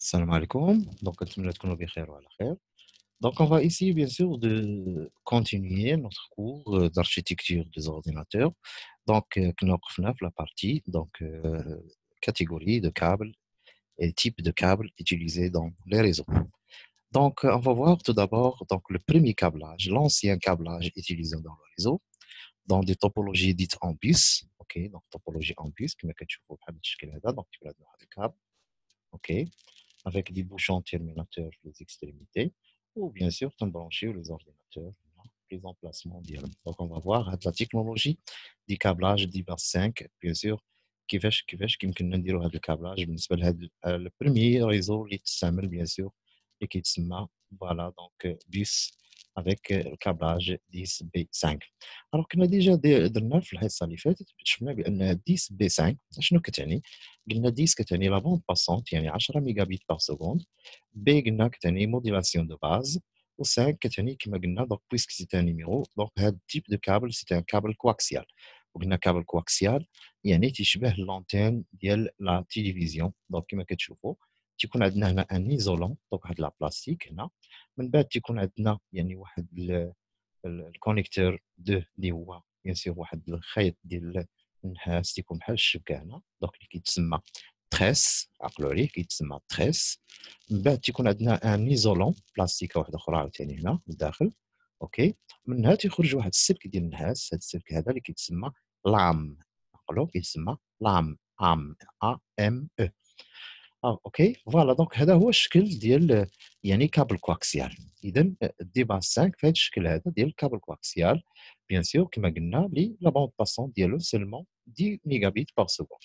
Salam alaikum. Donc, نتمنى تكونوا بخير وعلى خير. Donc, on va essayer bien sûr de continuer notre cours d'architecture des ordinateurs. Donc, كنا وقفنا في la partie donc catégorie de câbles et type de câbles utilisés dans les réseaux. Donc, on va voir tout d'abord donc le premier câblage, l'ancien câblage utilisé dans le réseau, dans des topologies dites en bus. Ok, donc topologie en bus كما كتشوفوا بحال الشكل هذا. Donc, tu vas هذا الكابل. Ok, avec des bouchons terminateurs les extrémités, ou bien sûr, brancher les ordinateurs, les emplacements. Donc, on va voir la technologie du câblage d'IBAS 5, bien sûr, كيفاش كيمكن نديروا هذا الكابلاج بالنسبه لهذا البريمير ريزو اللي تستعمل bien sûr اللي كيتسمى voilà donc bus avec le câblage 10B5. Alors كنا ديجا درنا في الحصه اللي فاتت شفنا بان 10B5 شنو كتعني؟ قلنا 10 كتعني لا بوند باسونت يعني 10 ميجا بيت بار سكوند، بي قلنا كتعني موديلاسيون دو باز، و 5 كتعني كما قلنا دونك بويسك سي ان نيميرو دونك هذا التيب دو كابل سي ان كابل كواكسيال. وقلنا كابل كواكسيال يعني تيشبه لونتين ديال لا تيليفزيون. دونك كما كتشوفوا تيكون عندنا هنا ان ايزولون دونك واحد لا بلاستيك هنا، من بعد تيكون عندنا يعني واحد الكونيكتور دو اللي هو بيان سور واحد الخيط ديال النحاس تيكون بحال الشبكه هنا دونك اللي كيتسمى تريس، عقلوا عليه كيتسمى تريس. من بعد تيكون عندنا ان ايزولون بلاستيكه واحده اخرى عاوتاني هنا للداخل. اوكي، منها تيخرج واحد السلك ديال النحاس، هذا السلك هذا اللي كيتسمى لام، عقلوا كيتسمى لام، ام ا ام او. اوكي فوالا دونك هذا هو الشكل ديال يعني كابل كواكسيال. اذا دي باس 5 في هذا الشكل هذا ديال الكابل كواكسيال بيان سور كما قلنا لي لا بوند باسون ديالو سيلمون 10 ميجا بيت بار سكوند.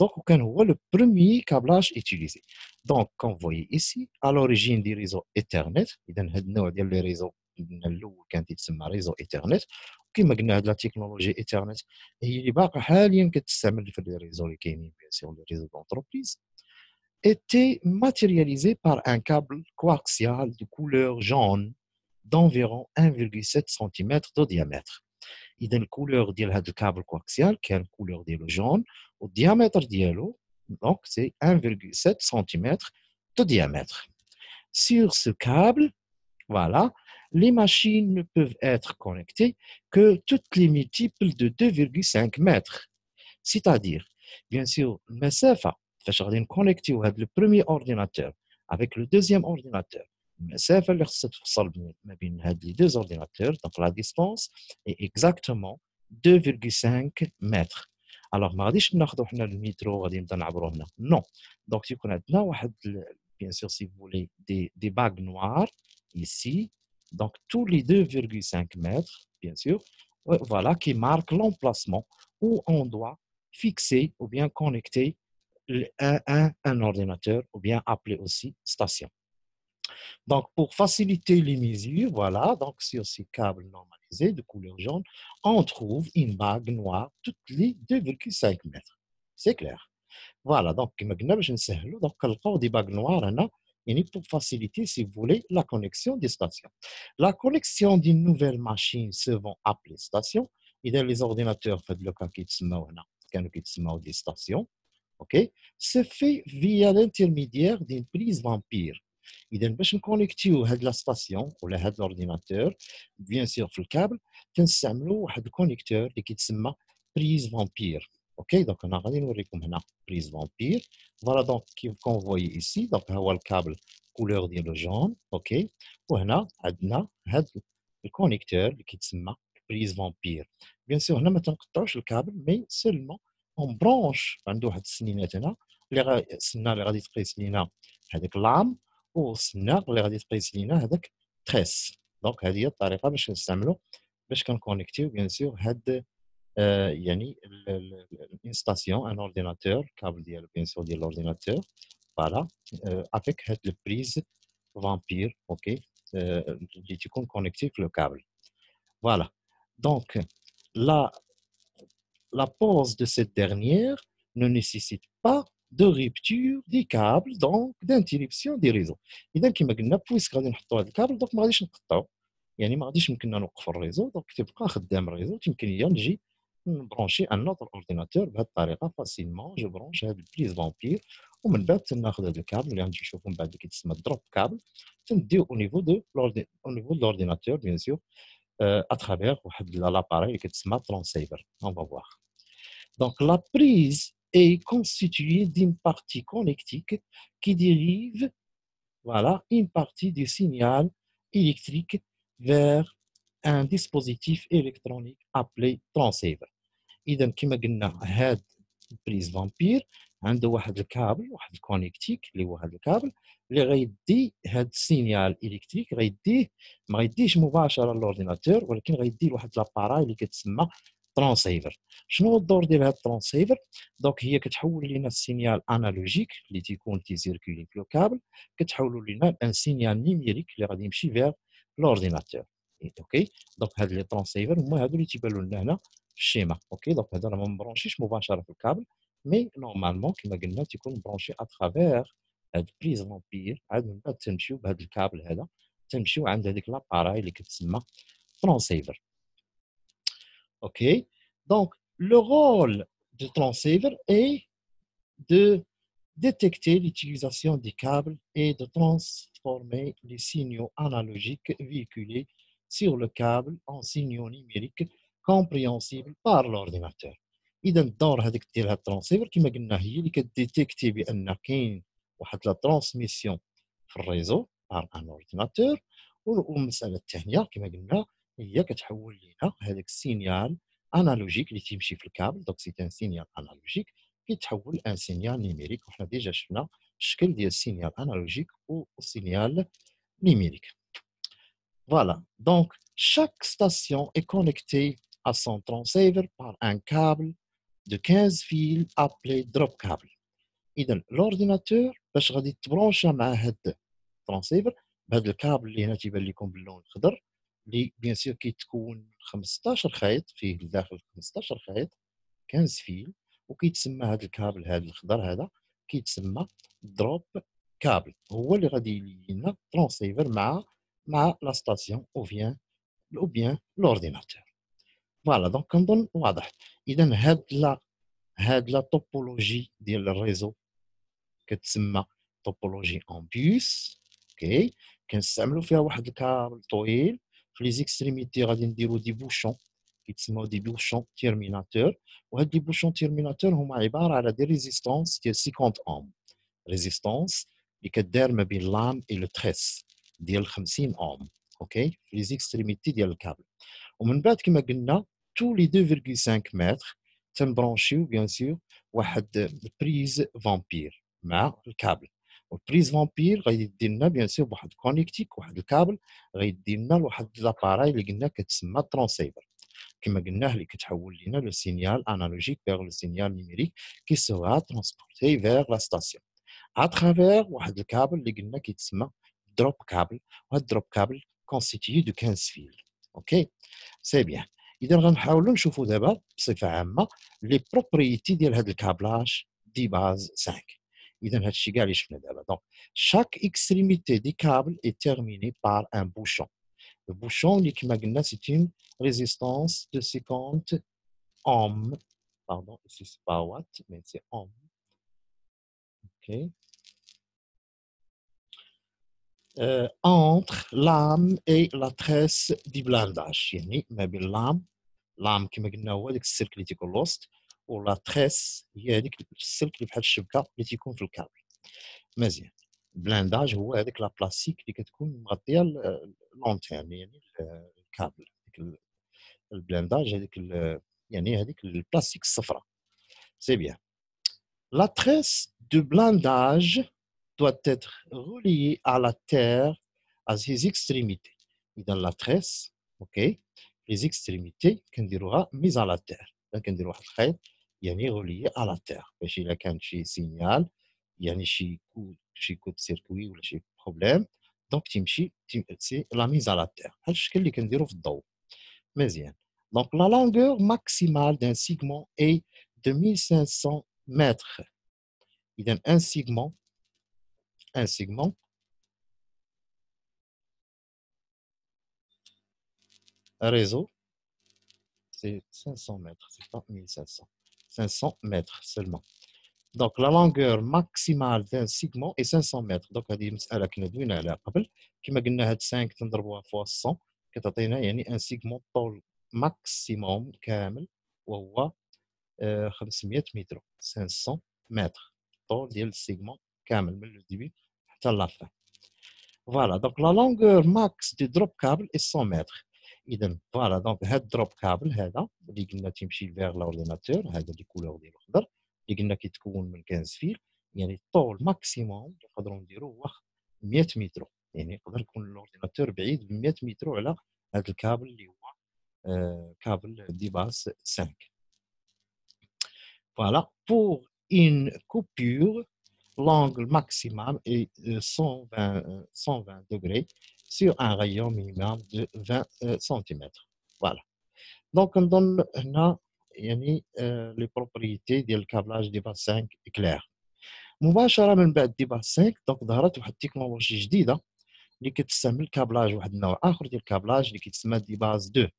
دونك وكان هو لو بروميي كابلاج utilisé. دونك كون فويي ايسي à l'origine دي ريزو ايثرنت. اذا هذا النوع ديال لي ريزو قلنا الاول كان تيتسمى ريزو ايثرنت، كما قلنا هاد لا تكنولوجي ايثرنت هي اللي باقا حاليا كتستعمل في لي ريزو اللي كاينين بيان سور لي ريزو دونتربريز. Était matérialisé par un câble coaxial de couleur jaune d'environ 1,7 cm de diamètre. إذا الكولور ديال هذا الكابل كواكسيال كان الكولور ديالو جون والديامتر ديالو donc c'est 1,7 cm de diamètre. Sur ce câble, voilà, les machines ne peuvent être connectées que toutes les multiples de 2,5 mètres. C'est-à-dire, bien sûr, المسافة فاش غادي نكونيكتيو هذا البروميي اورديناتور avec le deuxième ordinateur، المسافة اللي خصها تفصل ما بين هاد لي دو اورديناتور دونك لا ديستونس est exactement 2,5 متر. الوغ ما غاديش ناخذوا حنا المترو غادي نبدا نعبروا هنا نو. دونك تيكون عندنا واحد bien sûr si vous voulez des bagues noires ici donc tous les 2,5 mètres bien sûr voilà qui marquent l'emplacement où on doit fixer ou bien connecter un ordinateur ou bien appelé aussi station. Donc, pour faciliter les mesures, voilà, donc sur ces câbles normalisés de couleur jaune, on trouve une bague noire toutes les 2,5 mètres. C'est clair. Voilà, donc, comme je نسهلوا donc كنلقاو des bagues noires هنا يعني pour faciliter, si vous voulez, la connexion des stations. La connexion d'une nouvelle machine se vont appeler station. إذا les ordinateurs في هذا le cas كيتسموا هنا كانوا كيتسموا des stations. OK, se fait via l'intermédiaire d'une prise vampire. اذا باش نكونيكتيو هاد لا ستاسيون ولا هاد لورديناتور بيان سور في الكابل كنستعملوا واحد الكونيكتور اللي كيتسمى بريز فامبير. اوكي دونك انا غادي نوريكم هنا بريز فامبير. فوالا دونك كيف كون فوي ايسي دونك ها هو الكابل كولور ديالو جون. اوكي وهنا عندنا هاد الكونيكتور اللي كيتسمى بريز فامبير. بيان سور هنا ما تنقطعوش الكابل مي سيلمون اون برونش عنده واحد السنينات هنا اللي السنه اللي غادي تقيس لينا هذيك لام والسنه اللي غادي تقيس لينا هذاك تريس. دونك هذه هي الطريقه باش نستعملوا باش كنكونيكتيو بيان سور هاد يعني الانستاسيون ان اورديناتور كابل ديال بيان سور ديال الاورديناتور فوالا افيك هاد البريز فامبير. اوكي اللي تيكون كونيكتي في لو كابل. فوالا دونك la pose de cette dernière ne nécessite pas de rupture des câbles donc d'interruption des réseaux. اذا كما قلنا بويسك غادي نحطوا هذا الكابل دونك ما غاديش نقطعوا يعني ما غاديش يمكننا نوقفوا الريزو دونك تيبقى خدام الريزو تيمكن ليا نجي نبرونشي ان اوتر اورديناتور بهذه الطريقه فاسيلمون جو برونش هذا البريز فامبير ومن بعد تناخذ هذا الكابل اللي غادي نشوفو من بعد اللي كيتسمى دروب كابل تنديو au niveau de l'ordinateur bien sûr à travers l'appareil qui s'appelle transceiver. On va voir. Donc, la prise est constituée d'une partie connectique qui dérive, voilà, une partie du signal électrique vers un dispositif électronique appelé transceiver. إذا كما قلنا هاد البريز فامبير عنده واحد الكابل واحد الكونيكتيك اللي هو هذا الكابل اللي غيدي هاد السينيال الكتريك غيديه ما غيديش مباشره للاورديناتور ولكن غيدي لواحد لاباراي اللي كتسمى ترانسيفر. شنو هو الدور ديال هاد الترانسيفر؟ دونك هي كتحول لنا السينيال انالوجيك اللي تيكون تيسيركولي في لو كابل كتحولوا لنا ان سينيال نيميريك اللي غادي يمشي فيغ الاورديناتور. اوكي دونك هاد لي ترانسيفر هما هادو اللي تيبانوا لنا هنا في الشيما. اوكي دونك هذا راه ما مبرونشيش مباشره في الكابل مي نورمالمون كما قلنا تيكون برونشي اترافير هاد بريز لامبير عاد من بعد تمشيو بهذا الكابل هذا تمشيو عند هذيك لاباراي اللي كتسمى ترانسيفر. اوكي دونك لو رول du transceiver est de détecter l'utilisation des câbles et de transformer les signaux analogiques véhiculés sur le câble en signaux numériques compréhensibles par l'ordinateur. اذا الدور هذيك ديال هاد الترانسيفر كما قلنا هي اللي كديتيكتي بان كاين واحد لا ترانسميسيون في الريزو بار ان اورديناتور والمساله الثانيه كما قلنا هي كتحول لينا هذاك السينيال انالوجيك اللي تيمشي في الكابل دونك سي ان سينيال انالوجيك كيتحول ان سينيال نيميريك وحنا ديجا شفنا الشكل ديال السينيال انالوجيك والسينيال numérique. Voilà, donc chaque station est connectée à son transceiver par un câble de 15 fils appelé drop cable. إذا l'ordinateur باش غادي تبرونشا مع هاد الترانسيفر بهذا الكابل اللي هنا تيبان لكم باللون الخضر اللي بيان سور كيتكون من 15 خيط فيه الداخل 15 خيط 15 فيل وكيتسمى هذا الكابل هذا الخضر هذا كيتسمى دروب كابل هو اللي غادي يلي لنا ترانسيفر مع لا ستاسيون او بيان لورديناتور. فوالا دونك كنظن واضح. اذا هاد لا توبولوجي ديال الريزو كتسمى توبولوجي اون بوس. اوكي كنستعملوا فيها واحد الكابل طويل في لي زيكستريميتي غادي نديرو دي بوشون كيتسموا دي بوشون تيرميناتور وهاد لي بوشون تيرميناتور هما عباره على دي ريزيستونس ديال 50 اوم ريزيستونس اللي كدار ما بين لام اي لو تريس ديال 50 اوم. اوكي في لي زيكستريميتي ديال الكابل ومن بعد كما قلنا تو لي 2.5 متر تنبرونشيو بيان سور واحد بريز فامبير مع الكابل والبريز فامبير غيدي لنا بيان سور بواحد كونيكتيك واحد الكابل غيدي لنا لواحد لاباراي اللي قلنا كتسمى ترانسيفر كما قلناه اللي كتحول لنا لو سينيال انالوجيك فيغ لو سينيال نيميريك qui sera transporté vers la station à travers واحد الكابل اللي قلنا كيتسمى دروب كابل وهاد الدروب كابل constitué de 15 فيل. اوكي سي بيان. اذا غنحاولوا نشوفوا دابا بصفه عامه لي بروبريتي ديال هاد الكابلاج دي باز 5. اذا هادشي كاع اللي شفنا دابا دونك chaque extrémité du câble est terminée par un bouchon. Le bouchon اللي كما قلنا c'est une résistance de 50 ohms. Pardon, ici c'est pas watt mais c'est ohm. Ok. Entre l'âme et la tresse du blindage يعني ما بين لام كما قلنا هو هذاك السلك اللي تيكون لوست ولا تريس هي هذيك السلك اللي بحال الشبكه اللي تيكون في الكابل. مزيان بلانداج هو هذيك لا بلاستيك اللي كتكون مغطيه لونتيرن يعني الكابل البلانداج هذيك يعني هذيك البلاستيك الصفراء. سي بيان. La tresse de blindage doit être reliée à la terre à ses extrémités. إذا la tresse اوكي les extrémités كنديروها mise à la terre كنديروا واحد الخيط يعني relié à la terre باش الا كان شي سينيال يعني شي كود سيركوي ولا شي بروبليم دونك تمشي سي لا ميز على terre بحال الشكل اللي كنديروا في الضوء. مزيان. Donc la longueur maximale d'un segment est de 1500 mètres. إذا un segment un réseau c'est 500 mètres, c'est pas 1500. 500 mètres seulement. Donc, la longueur maximale d'un segment est 500 mètres. Donc, هذه مسألة كنا دوينا عليها قبل. كما قلنا هاد 5 تنضربوها فوا 100 كتعطينا يعني ان سيغمون طول ماكسيموم كامل وهو 500 متر 500 متر طول ديال السيغمون كامل من لو ديبي حتى لا فان. فوالا دونك لا لونغور ماكس دي دروب كابل est 100 متر. اذا فوالا دونك هاد دروب كابل هذا اللي قلنا تيمشي فيغ لورديناتور، هذا اللي كولور ديالو خضر اللي قلنا كيتكون من 15 فيل، يعني الطول ماكسيموم اللي نقدروا نديرو هو 100 متر. يعني يقدر يكون الاورديناتور بعيد ب 100 متر على هذا الكابل اللي هو câble دي باس 5. Voilà, pour une coupure, l'angle maximal est 120 degrés sur un rayon minimum de 20 cm. Voilà. Donc, on donne هنا يعني les propriétés ديال الكابلاج دي باس 5 clair. مباشرة من بعد دي باس 5 دونك ظهرت واحد التكنولوجي جديدة اللي كتستعمل كابلاج، واحد النوع آخر ديال الكابلاج اللي كيتسمى دي باس 2.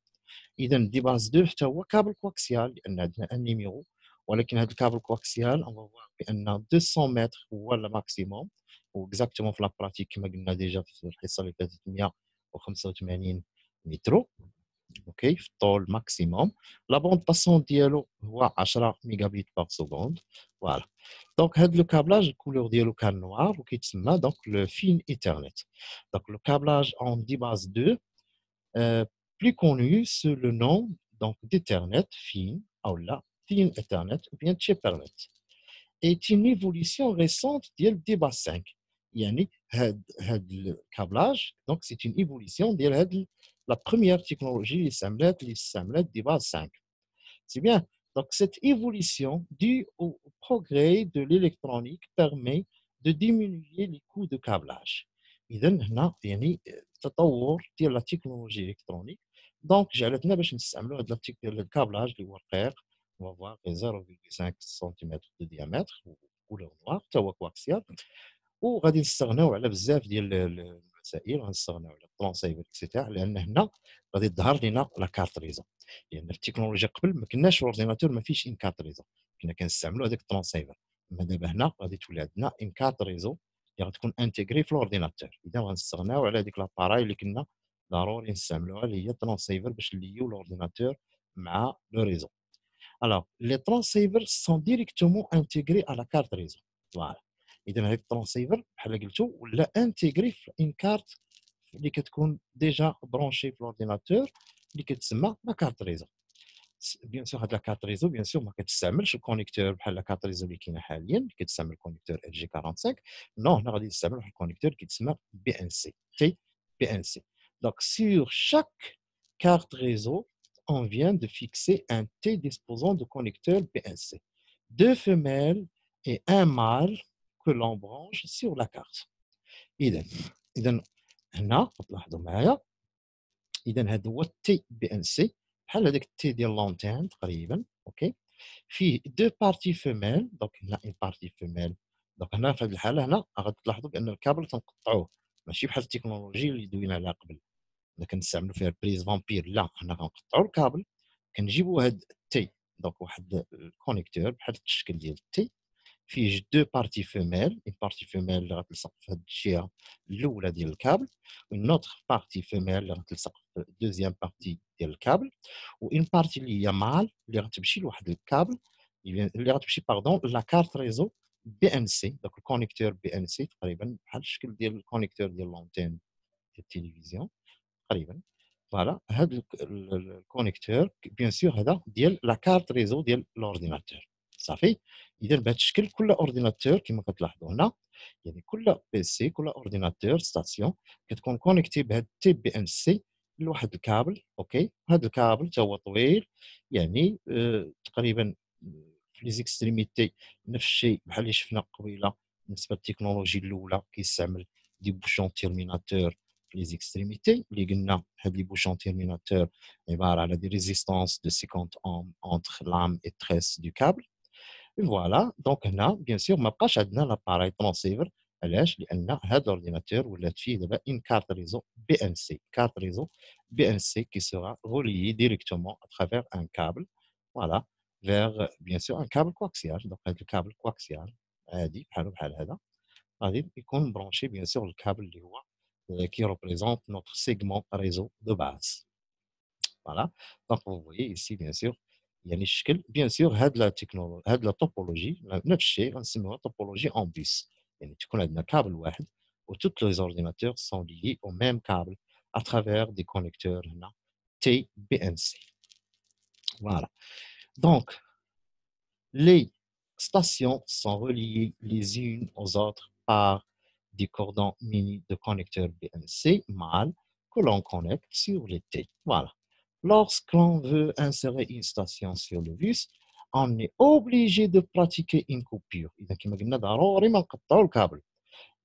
اذا دي باز 2 حتى هو كابل كواكسيال لان عندنا ان نيميرو، ولكن هذا الكابل كواكسيال اون فوا بان 200 متر هو الماكسيموم، واكزاكتومون في لا براتيك كما قلنا ديجا في الحصه اللي فاتت 185 متر. اوكي في الطول ماكسيموم. لا بوند باسون ديالو هو 10 ميجا بيت بار سكوند. فوالا دونك هذا لو كابلاج الكولور ديالو كان نوار وكيتسمى دونك لو فين ايثرنت. دونك لو كابلاج اون دي باز 2 plus connu sous le nom donc d'Ethernet fin ou la Thin Ethernet ou bien Ethernet est une évolution récente de DBA 5. يعني هاد الكابلاج donc c'est une évolution ديال هاد la première technologie اللي استعملت DBA 5. C'est bien. Donc, cette évolution due au progrès de l'électronique permet de diminuer les coûts de câblage. إذا هنا يعني تطور ديال لا تكنولوجي الكترونيك دونك جعلتنا باش نستعملوا هذا الكابلاج اللي هو رقيق فواغ 0.5 سنتيمتر دو ديامتر كولور نوار حتى هو كواكسيال، وغادي نستغناو على بزاف ديال المسائل، غنستغناو على الترونسيفر اكسيتيرا لان هنا غادي تظهر لنا لا كارت ريزو. لان في التكنولوجيا قبل ما كناش الاورديناتور ما فيهش ان كارت ريزو، كنا كنستعملوا هذاك الترونسيفر. اما دابا هنا غادي تولي عندنا ان كارت ريزو اللي غتكون انتيغري في الاورديناتور. اذا غنستغناو على هذيك لاباراي اللي كنا ضروري نستعملوها اللي هي الترونسيفر باش نليو الاورديناتور مع لو ريزو. Alors, les transceivers sont directement intégrés à la carte réseau. Voilà. اذا هذا الترانسيفر بحال قلتو ولا انتيغري في ان كارت اللي كتكون ديجا برونشي في الاورديناتور اللي كتسمى لا كارت ريزو. بيان سور هاد لا كارت ريزو بيان سور ما كتستعملش الكونيكتور بحال لا كارت ريزو اللي كاينه حاليا اللي كتستعمل الكونيكتور ال جي 45. نو هنا غادي نستعمل واحد الكونيكتور كيتسمى بي ان سي تي بي ان سي. دونك سور شاك carte réseau, on vient de fixer un T disposant de connecteurs BNC, deux femelles et un mâle que l'on branche sur la carte. إذا هنا تلاحظوا معايا اذا هذا هو التي بي ان سي بحال هذاك التي ديال لونتين تقريبا. اوكي فيه دو بارتي فيميل. دونك هنا اون بارتي فيميل. دونك هنا في هذه الحاله هنا غادي تلاحظوا بان الكابل تنقطعوه، ماشي بحال التكنولوجي اللي دوينا عليها قبل اللي كنستعملوا فيها البريز فامبير. لا هنا كنقطعوا الكابل كنجيبوا هاد التي دونك واحد الكونيكتور بحال الشكل ديال التي فيه دو بارتي فيميل، اون بارتي فيميل اللي غتلصق في هاد الجهه الاولى ديال الكابل، اون اوتر بارتي فيميل اللي غتلصق في الدوزيام بارتي ديال الكابل، وان بارتي اللي هي مال اللي غتمشي لواحد الكابل اللي غتمشي باردون لا كارت ريزو بي ان سي. دونك الكونيكتور بي ان سي تقريبا بحال الشكل ديال الكونيكتور ديال لونتين ديال التلفزيون تقريبا. فوالا هذا الكونيكتور بيان سور هذا ديال لا كارت ريزو ديال الاورديناتور. صافي. اذا بهذا الشكل كل اورديناتور كما كتلاحظوا هنا يعني كل بي سي كل اورديناتور ستاسيون كتكون كونيكتي بهذا التي بي ان سي لواحد الكابل. اوكي هذا الكابل حتى هو طويل يعني تقريبا في لي زيكستريميتي نفس الشيء بحال اللي شفنا قبيله بالنسبه للتكنولوجي الاولى كيستعمل دي بوشون تيرميناتور في لي زيكستريميتي اللي قلنا هاد لي بوشون تيرميناتور عباره على دي ريزيستانس دو 50 اوم اونتر لام اي تريس دو كابل. فوالا دونك هنا بيان سور ما بقاش عندنا لاباراي ترانسيفر. علاش؟ لان هذا الاورديناتور ولات فيه دابا ان كارت ريزو بي ان سي. كارت ريزو بي ان سي qui sera relié directement à travers un câble voilà vers, bien sûr, un câble coaxial. Donc, le câble coaxial, عادي بحال هذا غادي يكون branché bien sûr le câble اللي هو qui représente notre segment réseau de base. Voilà. Donc, vous voyez ici, bien sûr, il y a les شكل. Bien sûr, هاد la topologie, نفس الشيء غنسميوها topologie en bus. يعني تكون عندنا câble واحد où tous les ordinateurs sont liés au même câble à travers des connecteurs هنا TBNC. Voilà. Donc, les stations sont reliées les unes aux autres par des cordons munis de connecteurs BNC mâles que l'on connecte sur les T. Voilà. Lorsqu'on veut insérer une station sur le bus, on est obligé de pratiquer une coupure. إذا كما قلنا ضروري ما نقطعوا الكابل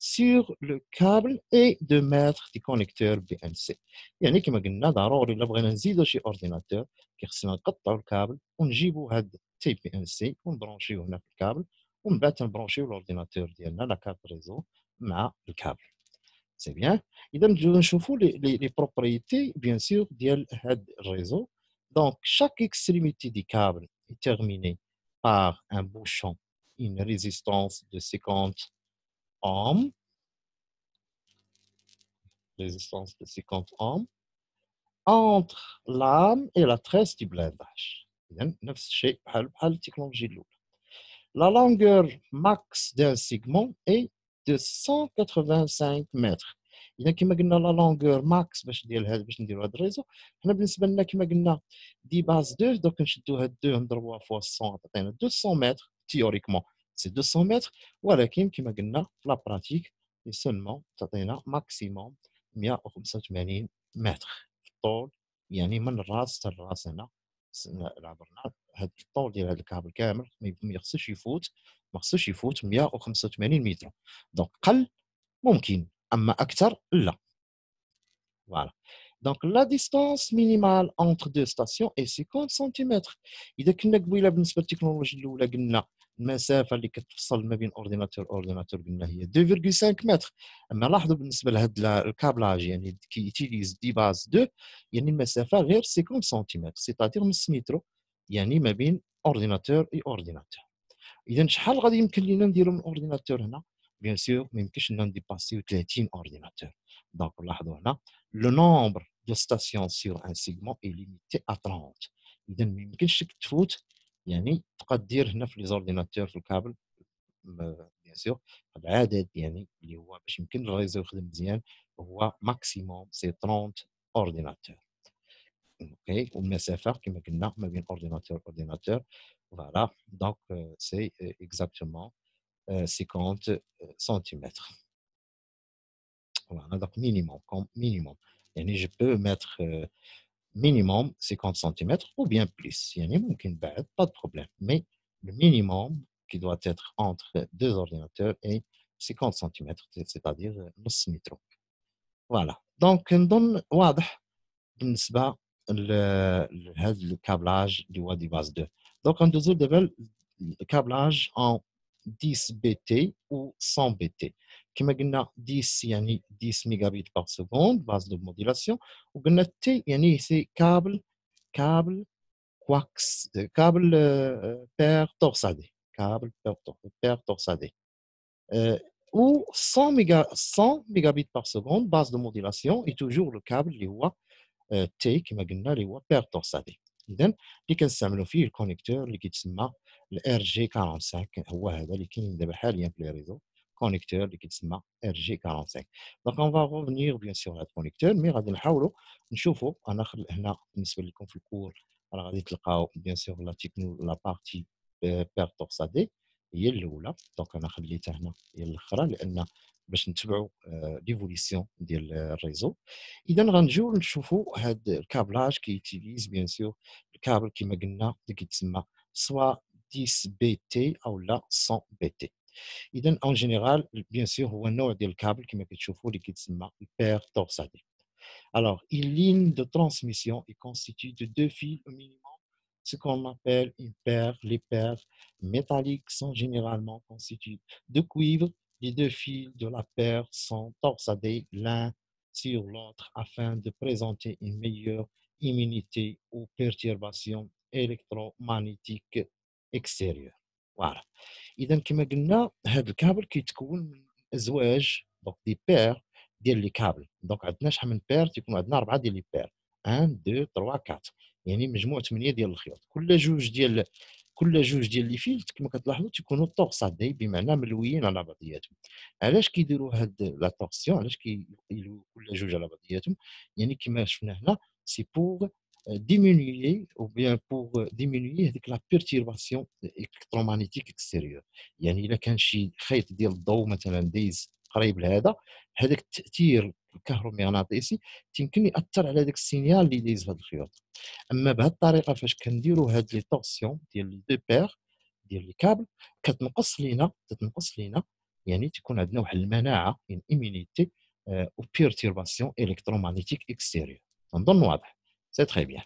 sur le câble et de mettre des connecteurs BNC. يعني كما قلنا ضروري الا بغينا نزيدوا شي اورديناتور كيخصنا نقطعوا الكابل ونجيبوا هاد تي بي ان سي ونبرونشيو هنا في الكابل ومن بعد تنبرونشيو الاورديناتور ديالنا لا كارت ريزو مع الكابل. سي بيان. اذا نجيو نشوفوا لي بروبريتي بيان سور ديال هاد الريزو. دونك chaque extrémité du câble est terminée par un bouchon, une résistance de 50 ohms, résistance de 50 ohms, entre l'âme et la tresse du blindage. إذن نفس الشيء بحال التكنولوجيا الأولى. La longueur max d'un segment est de 185 متر. إذا كما قلنا لا لونغور ماكس باش نديروا هذا الريزو، حنا بالنسبه لنا كما قلنا دي باز 2 دوك نشدوا هاد 2 نضربوها فوا 100 تعطينا 200 متر تيوريكمون سي 200 متر، ولكن كما قلنا في لا براتيك سولمون تعطينا ماكسيموم 185 متر في الطول، يعني من الراس حتى الراس هنا عبرنا هاد الطول ديال هاد الكابل كامل ما يخصوش يفوت 185 متر. دونك قل ممكن اما اكثر لا. Voilà. Donc, la distance minimale entre deux stations est 50 سنتيمتر. إذا كنا قبيله بالنسبة للتكنولوجيا الأولى قلنا المسافة اللي كتفصل ما بين أورديناتور قلنا هي 2.5 متر. أما لاحظوا بالنسبة لهذا الكابلاج يعني كي يتيليز دي باز 2 يعني المسافة غير 50 سنتيمتر سيتادير نص مترو يعني ما بين أورديناتور اي أورديناتور. اذا شحال غادي يمكن لينا نديرو من اورديناتور هنا؟ بيان سور ما يمكنش لنا نديباسيو 30 اورديناتور. دونك لاحظوا هنا لو نومبر دو ستاسيون سور ان سيغمون اي ليميتي ا 30. اذا ما يمكنش لك تفوت يعني تبقى دير هنا في لي زورديناتور في الكابل بيان سور العدد يعني اللي هو باش يمكن الريزو يخدم مزيان هو ماكسيموم سي 30 اورديناتور. اوكي والمسافه كما قلنا ما بين اورديناتور voilà donc c'est exactement 50 centimètres. Voilà donc minimum comme minimum يعني je peux mettre minimum 50 centimètres ou bien plus يعني ممكن بعد pas de problème mais le minimum qui doit être entre deux ordinateurs est 50 centimètres c'est-à-dire نص متر. voilà donc نظن واضح بالنسبه لهذا الكابلاج اللي هو دي باز 2. دونك غندوزو دابا الكابلاج اون 10 بي تي و 100 بي تي. كما قلنا 10 يعني 10 ميجا بيت باغ سكوند باز دو موديلاسيون، وقلنا تي يعني سي كابل كواكس كابل بير تورسادي كابل بير تورسادي ou 100 mégabits par seconde base de modulation et toujours le câble اللي هو تي كما قلنا اللي هو بير تورسادي. اذا اللي كنستعملوا فيه الكونيكتور اللي كيتسمى الار جي 45 هو هذا اللي كاين دابا حاليا في لي ريزو كونيكتور اللي كيتسمى ار جي 45. دونك اون فا ريفونيغ بيان سور هذا الكونيكتور مي غادي نحاولوا نشوفوا انا هنا بالنسبه لكم في الكور راه غادي تلقاو بيان سور لا تكنو لا بارتي بير تورسادي هي الاولى. دونك انا خليتها هنا هي الاخرى لان باش نتبعوا ليفوليسيون ديال الريزو. اذا غنجيو نشوفوا هاد الكابلاج كيتيليز بيان سور الكابل كما قلنا اللي كيتسمى سوا 10 بي تي او لا 100 بي تي. اذا اون جينيرال بيان سور هو النوع ديال الكابل كما كتشوفوا اللي كيتسمى البير تورسادي. Alors, une ligne de transmission est constituée de deux fils au minimum, ce qu'on appelle une paire. Les paires métalliques sont généralement constituées de cuivre. Les deux fils de la paire sont torsadés l'un sur l'autre afin de présenter une meilleure immunité aux perturbations électromagnétique extérieur. Voilà. إذا كما قلنا هذا الكابل كيتكون من أزواج دونك دي بير ديال لي كابل. دونك عندنا شحال من بير؟ تيكون عندنا 4 ديال لي بير 1 2 3 4 يعني مجموع 8 ديال الخيوط. كل جوج ديال لي فيل كما كتلاحظوا تيكونوا توغسادي بمعنى ملويين على بعضياتهم. علاش كيديروا هاد لا تورسيون؟ علاش كيلويو كل جوج على بعضياتهم؟ يعني كما شفنا هنا سي بور diminuer ou bien pour diminuer هذيك لا بيرتيرباسيون الكترومagnétique extérieure. يعني الا كان شي خيط ديال الضوء مثلا دايز قريب لهذا، هذاك التاثير الكهرومغناطيسي يمكن ياثر على داك السينيال اللي دايز في هذه الخيوط. اما بهذه الطريقه فاش كنديروا هاد لي طورسيون ديال لي دو بير ديال لي كابل كتنقص لينا يعني تكون عندنا واحد المناعه ان ايمينيتي او بيرتيرباسيون الكترومagnétique extérieure. نظن واضح. سي تري بيان.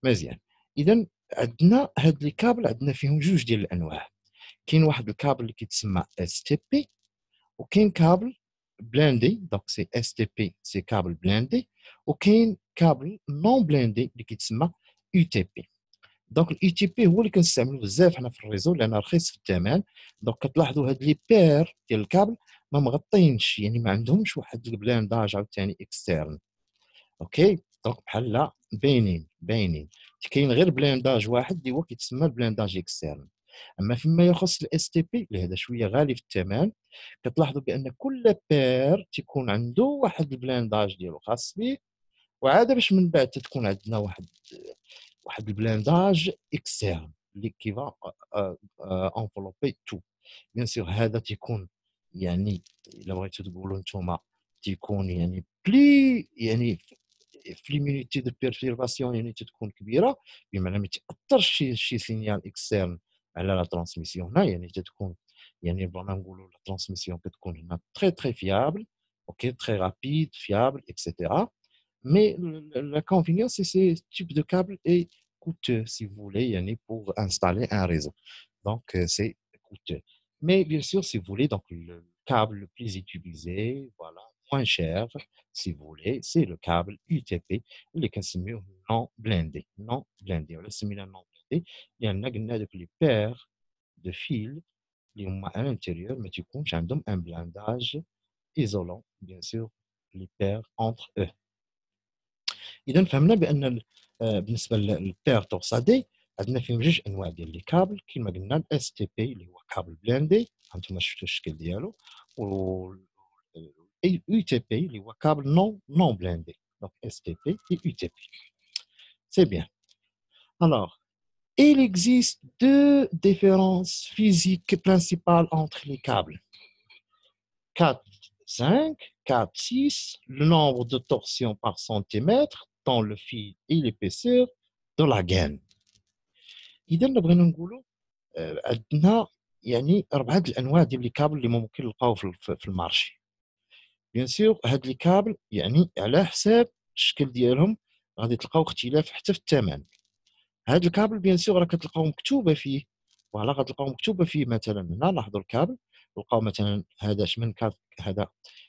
مزيان. اذا عندنا هاد لي كابل عندنا فيهم جوج ديال الانواع. كاين واحد الكابل اللي كيتسمى اس تي بي، وكاين كابل بلاندي دونك سي اس تي بي سي كابل بلاندي، وكاين كابل نون بلاندي اللي كيتسمى يو تي بي. دونك الاي تي بي هو اللي كنستعملو بزاف حنا في الريزو لانه رخيص في الثمن. دونك كتلاحظوا هاد لي بير ديال الكابل ما مغطينش، يعني ما عندهمش واحد البلانداج عاوتاني اكسترن. اوكي دونك بحال باينين كاين غير بلانداج واحد اللي هو كيتسمى البلانداج اكسترن. اما فيما يخص الاس تي بي اللي هذا شويه غالي في الثمن، كتلاحظوا بان كل بير تيكون عنده واحد البلانداج ديالو خاص به، وعاد باش من بعد تكون عندنا واحد البلانداج اكسترن اللي كيفا انفلوبي تو. بيان سور هذا تيكون يعني الا بغيتو تقولوا نتوما تيكون يعني بلي يعني في ليمينيتي دو بيرتيرباسيون يعني تتكون كبيره، بمعنى ما تاثرش شي سينيال اكسترن على لا ترانسميسيون هنا، يعني تتكون يعني بغينا نقولوا لا ترانسميسيون كتكون هنا تري تري فيابل. اوكي تري رابيد فيابل اكسيتيرا. Mais l'inconvénient, c'est ce type de câble est coûteux, si vous voulez, yani pour installer un réseau. Donc, c'est coûteux. Mais bien sûr, si vous voulez, donc le câble le plus utilisé, voilà, moins cher, si vous voulez, c'est le câble UTP, اللي كنسميوه non blindé. Non blindé. ولا سمينا non blindé لأن قلنا دوك لي بير de fil اللي هما à l'intérieur ما تيكونش عندهم un blindage isolant, bien sûr, les paires entre eux. اذا فهمنا بان بالنسبه للبير تورسادي عندنا فيهم جوج انواع ديال لي كابل كما قلنا الاس تي بي اللي هو كابل بلاندي هانتوما شفتوا الشكل ديالو، و يو تي بي اللي هو كابل نون بلاندي. دونك اس تي بي et يو تي بي. C'est bien. Alors, il existe deux différences physiques principales entre les câbles. 4, 5, 4, 6, le nombre de torsions par centimètre dans le fil et l'épaisseur de la gaine. اذا بغينا نقولوا عندنا يعني 4 الانواع ديال لي كابل اللي ممكن نلقاو في المارشي. بيان سور هاد لي كابل يعني على حساب الشكل ديالهم غادي تلقاو اختلاف حتى في الثمن. هاد الكابل بيان سور راه كتلقاو مكتوبه فيه، فوالا غتلقاو مكتوبه فيه مثلا هنا لاحظوا الكابل تلقاو مثلا هذا شمن هذا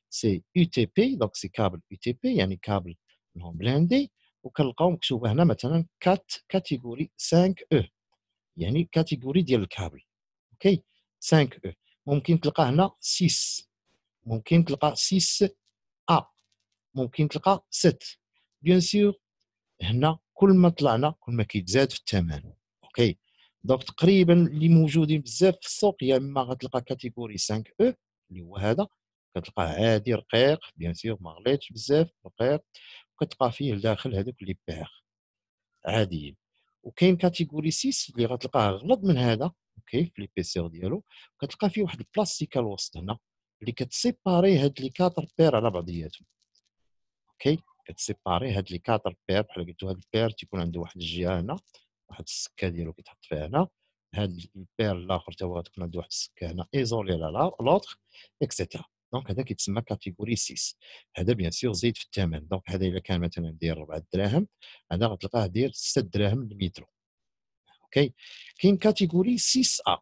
سي يو تي بي دونك سي كابل يو تي بي يعني كابل نون بلاندي، وكنلقاو مكتوبه هنا مثلا كاتيجوري 5 او يعني كاتيجوري ديال الكابل. اوكي 5 او ممكن تلقى هنا 6، ممكن تلقى 6 ا، ممكن تلقى 7. بيان سور هنا كل ما طلعنا كل ما كيتزاد في الثمن. اوكي دونك تقريبا اللي موجودين بزاف في السوق يا اما غتلقى كاتيجوري 5 او اللي هو هذا كتلقاه عادي رقيق بيان سور ما غليتش بزاف رقيق، وكتلقى فيه لداخل هذوك لي بير عاديين. وكاين كاتيجوري 6 اللي غتلقاه غلط من هذا اوكي في ليبيسيور ديالو، كتلقى فيه واحد البلاستيكه الوسط هنا اللي كتسيباري هاد لي 4 بير على بعضياتهم. اوكي كتسيباري هاد لي 4 بير بحال قلتو هاد البير تيكون عنده واحد الجهه هنا واحد السكه ديالو كيتحط فيها هنا، هاد البير الاخر تا هو تكون عنده واحد السكه هنا ايزولي على لوطخ اكسيتيرا. دونك هذا كيتسمى كاتيجوري 6. هذا بيان سور زيد في الثمن، دونك هذا الا كان مثلا داير 4 دراهم هذا غتلقاه داير 6 دراهم المترو. اوكي كاين كاتيجوري 6 ا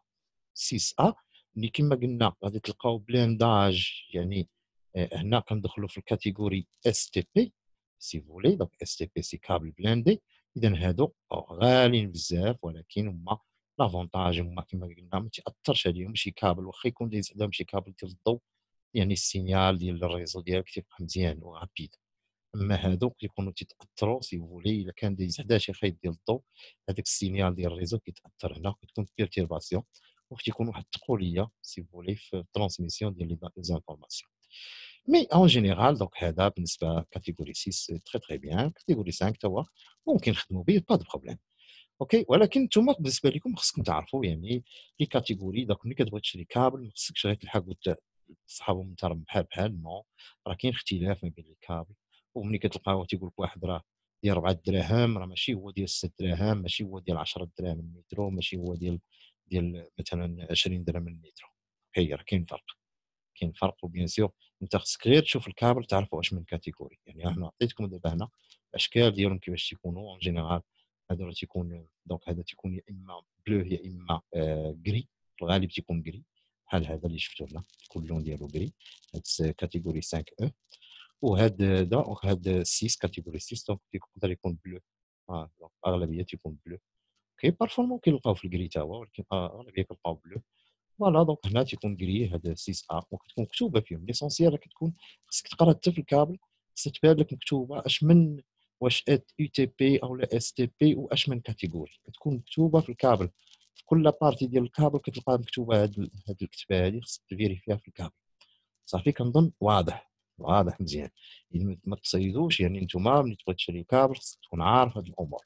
6 ا اللي كما قلنا غادي تلقاو بلانداج يعني هنا كندخلوا في الكاتيجوري اس تي بي سي فولي. دونك اس تي بي سي كابل بلاندي اذا هادو غاليين بزاف، ولكن هما لافونتاج هما كما قلنا ما تاثرش عليهم شي كابل، واخا يكون عندهم شي كابل ديال الضوء، يعني السينيال ديال الريزو ديالك تيبقى مزيان ورابيد. اما هادو كيكونوا تيتاثروا سي فولي الا كان دايز حدا شي خيط ديال الضوء، هذاك السينيال ديال الريزو كيتاثر هنا، كتكون بيرتيرباسيون، وكتكون واحد التقوليه سي فولي في الترانسميسيون ديال لي زانفورماسيون. مي اون جينيرال دونك هذا بالنسبه كاتيجوري 6 تري تري بيان. كاتيجوري 5 تا هو ممكن نخدموا به با دو بروبليم. اوكي، ولكن نتوما بالنسبه لكم خصكم تعرفوا يعني لي كاتيجوري. دونك ملي كتبغي تشري كابل ما خصكش غير تلحق تصحابهم انت راهم بحال بحال، نو، راه كاين اختلاف ما بين لي كابل. وملي كتلقاو تيقول لك واحد راه ديال 4 دراهم، راه ماشي هو ديال 6 دراهم، ماشي هو ديال 10 دراهم المترو، ماشي هو ديال مثلا 20 درهم المترو. هي راه كاين فرق، كاين فرق. وبيان سور انت خصك غير تشوف الكابل تعرف واش من كاتيجوري. يعني انا عطيتكم دابا هنا الاشكال ديالهم كيفاش تيكونوا اون جينيرال. هذا راه تيكون دونك هذا تيكون يا اما بلو يا اما كري، في الغالب تيكون كري بحال هذا اللي شفتو هنا تيكون اللون ديالو كري. هاد كاتيجوري 5 او. وهاد 6 كاتيجوري 6 دونك يقدر يكون بلو. دونك اغلبيه تيكون بلو. اوكي، بارفو ممكن نلقاو في الكري تا هو، ولكن اغلبيه كنلقاو بلو. فوالا دونك هنا تيكون كري هذا 6 ا، وكتكون مكتوبه فيهم ليسونسيال. كتكون خصك تقرا حتى في الكابل، خصك تبان لك مكتوبه اش من، واش يو تي بي او لا اس تي بي، واش من كاتيجوري كتكون مكتوبه في الكابل. في كل بارتي ديال الكابل كتلقى مكتوبه هاد الكتابه هذه، خصك تفيريفيها في الكابل. صافي كنظن واضح، واضح مزيان. يعني ما تصيدوش، يعني نتوما ملي تبغي تشري كابل خصك تكون عارف هاد الامور.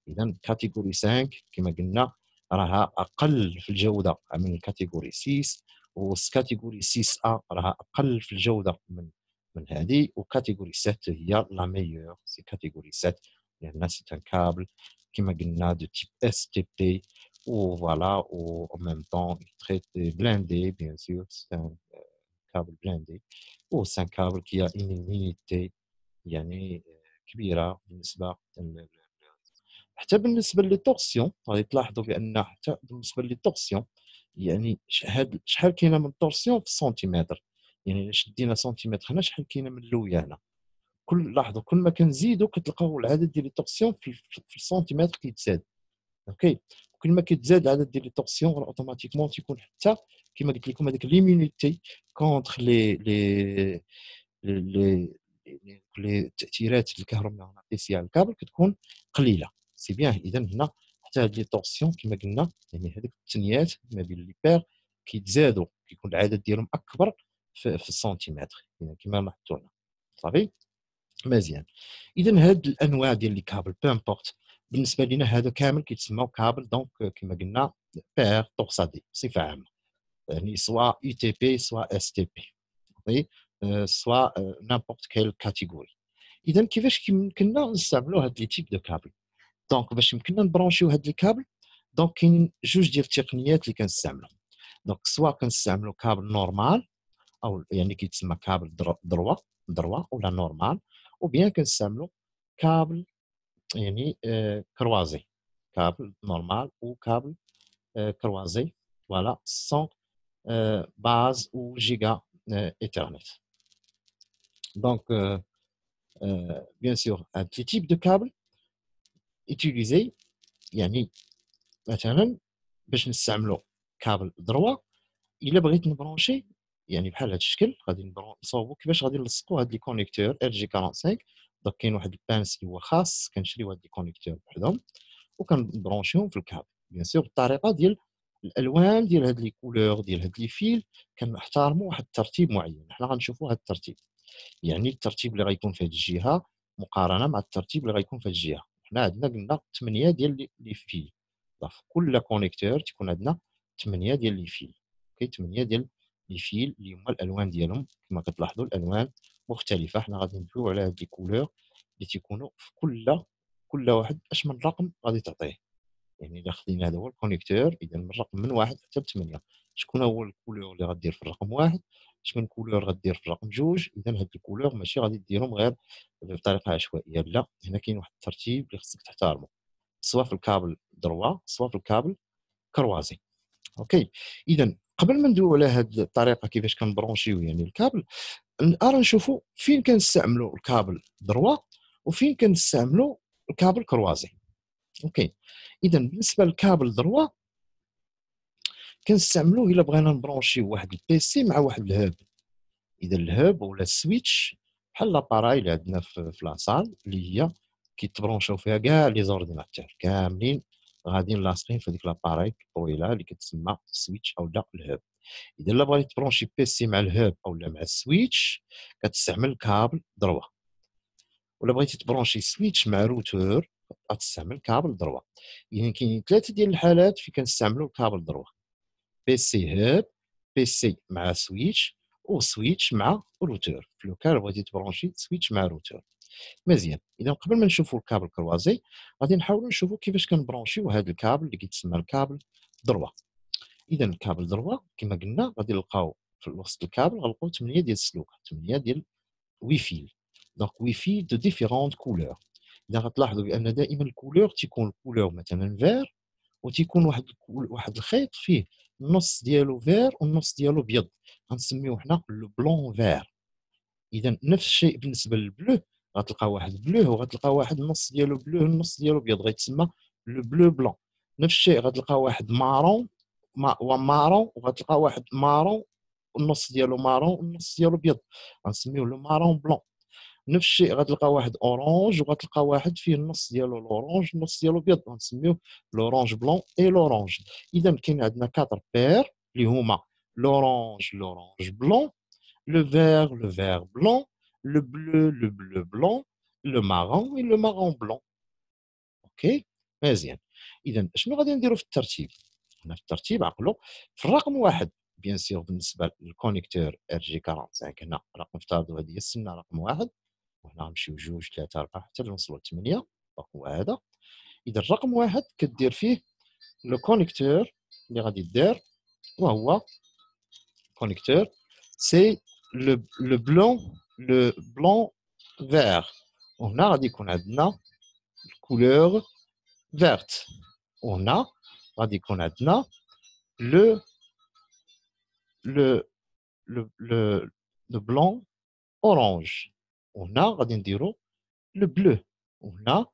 اذا كاتيجوري 5 كما قلنا راها اقل في الجوده من الكاتيجوري 6، والكاتيجوري 6 ا راها اقل في الجوده من هذه، وكاتيجوري 7 هي لا ميور سي كاتيجوري 7، لان سي ان كابل كما قلنا دو تيب اس تي بي. وفوالا و en même temps très blindé bien sûr. C'est un câble blindé و c'est un câble qui a une immunité يعني كبيره بالنسبه حتى بالنسبه لي تورسيون. غادي تلاحظوا بان حتى بالنسبه لي تورسيون يعني شحال كاينه من تورسيون في السنتيمتر. يعني الا شدينا سنتيمتر هنا شحال كاينه من اللويه هنا. لاحظوا كل ما كنزيدوا كتلقاو العدد ديال لي تورسيون في السنتيمتر كيتزاد. اوكي، وكل ما كيتزاد العدد ديال لي تورسيون اوتوماتيكمون تيكون حتى كما قلت لكم هذيك ليمونيتي كونتر لي لي التاثيرات الكهرومغناطيسيه على الكابل كتكون قليله. سي بيان. اذا هنا حتى هاد لي تورسيون كما قلنا يعني هذوك التنيات ما بين لي بير كيتزادوا، كيكون العدد ديالهم اكبر في السنتيمتر يعني كما لاحظتوا هنا. صافي مزيان. اذا هاد الانواع ديال لي كابل بو امبورت بالنسبه لنا هذا كامل كيتسموا كابل دونك كما قلنا بير توكسادي بصفه عامه، يعني سواء يو تي بي سواء اس تي بي، سواء نامبورت كيل كاتيجوري. اذا كيفاش يمكننا نستعملوا هاد لي تيب دو كابل؟ دونك باش يمكننا نبرونشيو هاد لي كابل دونك كاينين جوج ديال التقنيات اللي كنستعملوا. دونك سواء كنستعملوا كابل نورمال او يعني كيتسمى كابل دروا ولا نورمال، وبيان كنستعملوا كابل يعني كروازي، كابل نورمال وكابل كروازي. فوالا سون باز و جيجا ايثرنت. دونك بيان سور هاد لي تيب دو كابل يوتيليزي يعني مثلا باش نستعملوا كابل دروا الا بغيت نبرونشي يعني بحال هذا الشكل غادي نصاوبوا كيفاش غادي نلصقوا هاد لي كونيكتور ار جي 45. دونك كاين واحد البانس اللي هو خاص كنشريو هاد لي كونيكتور بحدهم وكنبرونشيهم في الكابل بيان سور بالطريقه ديال الالوان ديال هاد لي كولور ديال هاد لي فيل كنحترموا واحد الترتيب معين. حنا غنشوفوا هاد الترتيب، يعني الترتيب اللي غيكون في هاد الجهه مقارنه مع الترتيب اللي غيكون في هاد الجهه. حنا عندنا قلنا 8 ديال لي فيل، في كل كونيكتور تيكون عندنا 8 ديال لي فيل. اوكي 8 ديال لي فيل اللي هما الالوان ديالهم كما كتلاحظوا الالوان مختلفه. حنا غادي ندويو على هاد لي كولور اللي تيكونوا في كل واحد اش من رقم غادي تعطيه. يعني الا خدينا هذا هو الكونيكتور اذا من الرقم من 1 حتى ل 8 شكون هو الكولور اللي غدير في الرقم 1، شكون كولور غدير في الرقم 2. اذا هاد الكولور ماشي غادي ديرهم غير بطريقه عشوائيه، لا هنا كاين واحد الترتيب اللي خصك تحترمه سواء في الكابل دروا سواء في الكابل كروازي. اوكي اذا قبل ما ندويو على هاد الطريقه كيفاش كنبرونشيو يعني الكابل، نرى نشوفوا فين كنستعملوا الكابل دروا وفين كنستعملوا الكابل كروازي. اوكي. اذا بالنسبه للكابل دروا كنستعملوه الا بغينا نبرونشيو واحد البيسي مع واحد الهاب. اذا الهاب ولا السويتش بحال لاباراي اللي عندنا في لاصال اللي هي كيتبرونشاو فيها كاع لي زورديناتور كاملين غاديين لاصقين في هذيك لاباراي الطويله اللي كتسمى سويتش او لا الهاب. اذا لا بغيتي تبرونشي بيسي مع الهاب او لا مع السويتش كتستعمل كابل دروا، ولا بغيتي تبرونشي سويتش مع روتور غتستعمل كابل دروا. يعني كاينين ثلاثه ديال الحالات فين كنستعملوا الكابل دروا: بيسي هاب، بيسي مع سويتش، وسويتش مع روتور. في لو كان بغيتي تبرونشي سويتش مع روتور. مزيان. اذا قبل ما نشوفوا الكابل كروازي غادي نحاولوا نشوفوا كيفاش كنبرونشيو هذا الكابل اللي كيتسمى الكابل دروا. اذا الكابل دروا كما قلنا غادي نلقاو في وسط الكابل غنلقاو 8 ديال السلوك، 8 ديال ويفيل. دونك ويفي دو ديفيرونت كولور. اذا غتلاحظوا بان دائما الكولور تيكون الكولور مثلا فير، وتيكون واحد الخيط فيه النص ديالو فير والنص ديالو ابيض، غنسميوه حنا لو بلون فير. اذا نفس الشيء بالنسبه للبلو، غتلقى واحد بلو وغتلقى واحد النص ديالو بلو والنص ديالو ابيض غيتسمى لو بلو بلون. نفس الشيء غتلقى واحد مارون ومارون، وغتلقى واحد مارون والنص ديالو مارون والنص ديالو ابيض غنسميوه لو مارون بلون. نفس الشيء غتلقى واحد اورانج وغتلقى واحد فيه النص ديالو الاورانج النص ديالو ابيض غنسميوه لورانج بلون اي لورانج. اذا كاين عندنا 4 بير اللي هما لورانج بلون، le vert blanc, le bleu blanc, le marron et le marron blanc. اوكي مزيان. اذا شنو غادي نديرو في الترتيب؟ هنا في الترتيب عقلوا في الرقم واحد بيان سيغ بالنسبه للكونيكتور ار جي 45 هنا رقم نفترضوا هذه هي السنه رقم واحد، وهنا غنمشيو جوج ثلاثه اربعه حتى نوصلوا ل 8 هو هذا. اذا الرقم واحد كدير فيه لو كونيكتور اللي غادي دير وهو connecteur, c'est le blanc vert. On a dit qu'on a la couleur verte. On a dit qu'on a le, le, le blanc orange. On a dit le bleu. On a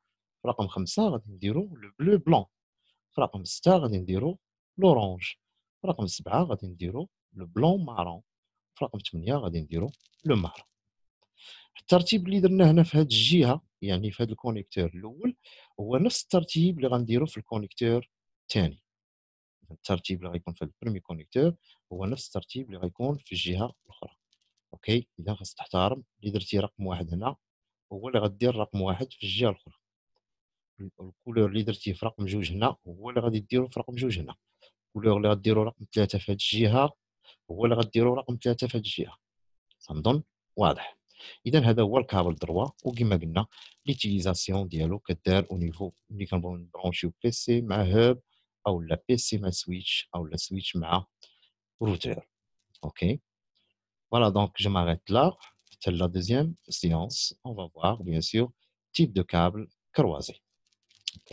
رقم 5 غادي نديرو le bleu blanc. رقم 6 غادي نديرو l'orange. رقم 7 غادي نديرو le blanc marron. في رقم 8 غادي نديرو لو مارون. الترتيب اللي درناه هنا في هذه الجهه يعني في هذا الكونيكتور الاول هو نفس الترتيب اللي غنديرو في الكونيكتور الثاني. الترتيب اللي غيكون في البريمي كونيكتور هو نفس الترتيب اللي غيكون في الجهه الاخرى. اوكي اذا خاص تحترم اللي درتي رقم واحد هنا هو اللي غدير رقم واحد في الجهه الاخرى. الكولور اللي درتيه في رقم جوج هنا هو اللي غادي ديرو في رقم جوج هنا. الكولور اللي غديرو رقم 3 في هذه الجهه هو اللي غديرو رقم 3 في هذه الجهه. تنظن واضح. اذا هذا هو الكابل دروا، وكما قلنا ليتيليزاسيون ديالو كدار او نيفو ملي كنبغيو نبرونشيو بيسي مع هاب او لا بيسي مع سويتش او لا سويتش مع روتور. اوكي voilà donc je m'arrête là. C'est la deuxième séance. On va voir bien sûr type de câble croisé. Ok.